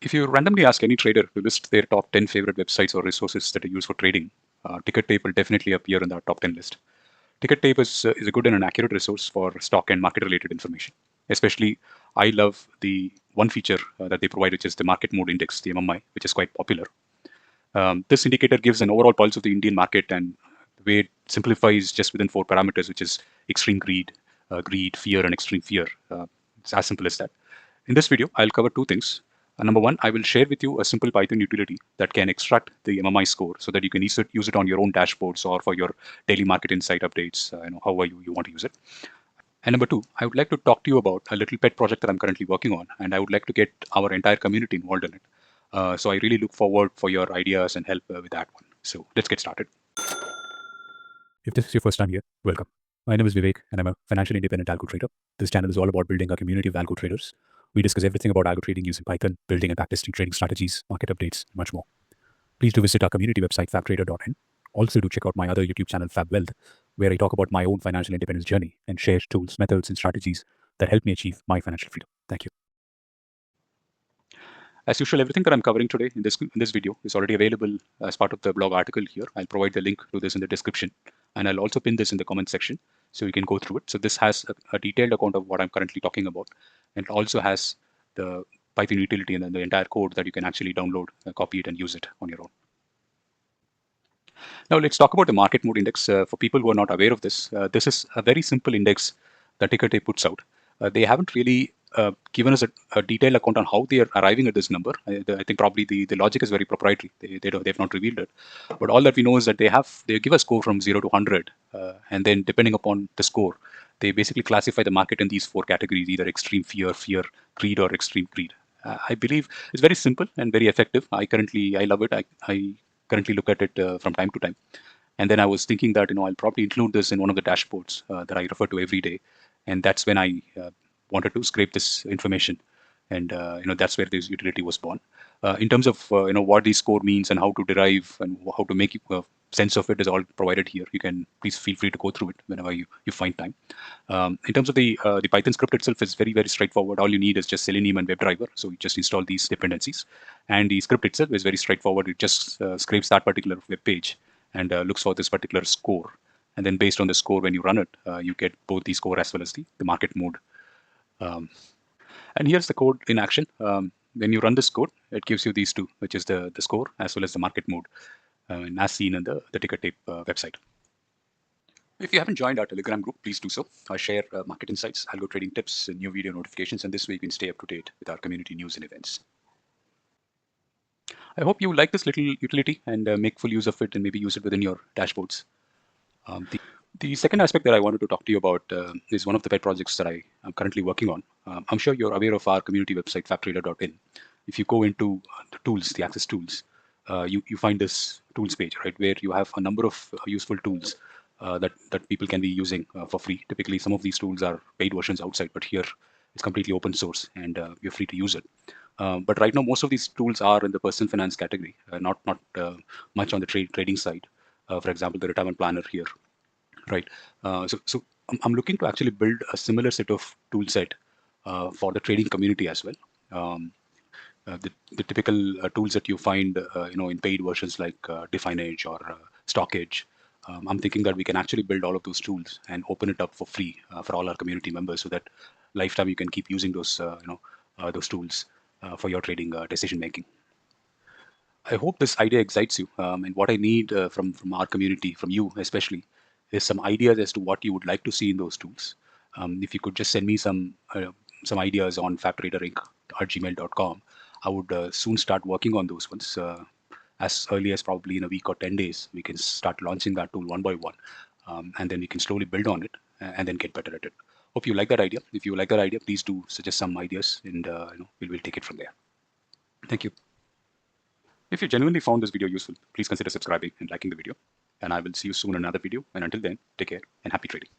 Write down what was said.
If you randomly ask any trader to list their top 10 favorite websites or resources that they use for trading, TickerTape will definitely appear in the top 10 list. TickerTape is a good and an accurate resource for stock and market related information. Especially, I love the one feature that they provide, which is the market mode index, the MMI, which is quite popular. This indicator gives an overall pulse of the Indian market, and the way it simplifies just within 4 parameters, which is extreme greed, fear, and extreme fear. It's as simple as that. In this video, I'll cover two things. Number one, I will share with you a simple Python utility that can extract the MMI score so that you can use it on your own dashboards or for your daily market insight updates, however you want to use it. And number two, I would like to talk to you about a little pet project that I'm currently working on, and I would like to get our entire community involved in it. So I really look forward for your ideas and help with that one. So let's get started. If this is your first time here, welcome. My name is Vivek and I'm a financially independent algo trader. This channel is all about building a community of algo traders. We discuss everything about algo trading using Python, building and backtesting trading strategies, market updates, and much more. Please do visit our community website, FabTrader.in. Also do check out my other YouTube channel, FabWealth, where I talk about my own financial independence journey and share tools, methods, and strategies that help me achieve my financial freedom. Thank you. As usual, everything that I'm covering today in this video is already available as part of the blog article here. I'll provide the link to this in the description, and I'll also pin this in the comment section so you can go through it. So this has a detailed account of what I'm currently talking about, and it also has the Python utility and then the entire code that you can actually download, copy it, and use it on your own. Now let's talk about the market mode index. For people who are not aware of this, this is a very simple index that TickerTape puts out. They haven't really given us a detailed account on how they are arriving at this number. I think probably the logic is very proprietary. They've not revealed it. But all that we know is that they give a score from 0 to 100. And then depending upon the score, they basically classify the market in these 4 categories, either extreme fear, greed, or extreme greed. I believe it's very simple and very effective. I love it. I currently look at it from time to time. And then I was thinking that I'll probably include this in one of the dashboards that I refer to every day. And that's when I wanted to scrape this information, and that's where this utility was born. In terms of what the score means and how to derive and how to make sense of it is all provided here. You can please feel free to go through it whenever you find time. In terms of the Python script itself, is very straightforward. All you need is just Selenium and WebDriver. So you just install these dependencies, and the script itself is very straightforward. It just scrapes that particular web page and looks for this particular score. And then based on the score, when you run it, you get both the score as well as the market mode. And here's the code in action. When you run this code, it gives you these two, which is the score as well as the market mode, and as seen in the TickerTape website. If you haven't joined our Telegram group, please do so. I share market insights, algo trading tips, and new video notifications, and this way you can stay up to date with our community news and events. I hope you like this little utility and make full use of it and maybe use it within your dashboards. The second aspect that I wanted to talk to you about is one of the pet projects that I'm currently working on. I'm sure you're aware of our community website, FabTrader.in. If you go into the tools, the access tools, you find this tools page, right, where you have a number of useful tools that people can be using for free. Typically, some of these tools are paid versions outside, but here it's completely open source and you're free to use it. But right now, most of these tools are in the personal finance category, not much on the trading side. For example, the retirement planner here. Right. So I'm looking to actually build a similar set of tool set for the trading community as well. The typical tools that you find, in paid versions like Define Edge or Stock Edge. I'm thinking that we can actually build all of those tools and open it up for free for all our community members, so that lifetime you can keep using those tools for your trading decision making. I hope this idea excites you, and what I need from our community, from you especially, is some ideas as to what you would like to see in those tools. If you could just send me some ideas on fabtraderinc@gmail.com, I would soon start working on those ones. As early as probably in a week or 10 days, we can start launching that tool one by one, and then we can slowly build on it and then get better at it. Hope you like that idea. If you like that idea, please do suggest some ideas, and we'll take it from there. Thank you. If you genuinely found this video useful, please consider subscribing and liking the video. And I will see you soon in another video. And until then, take care and happy trading.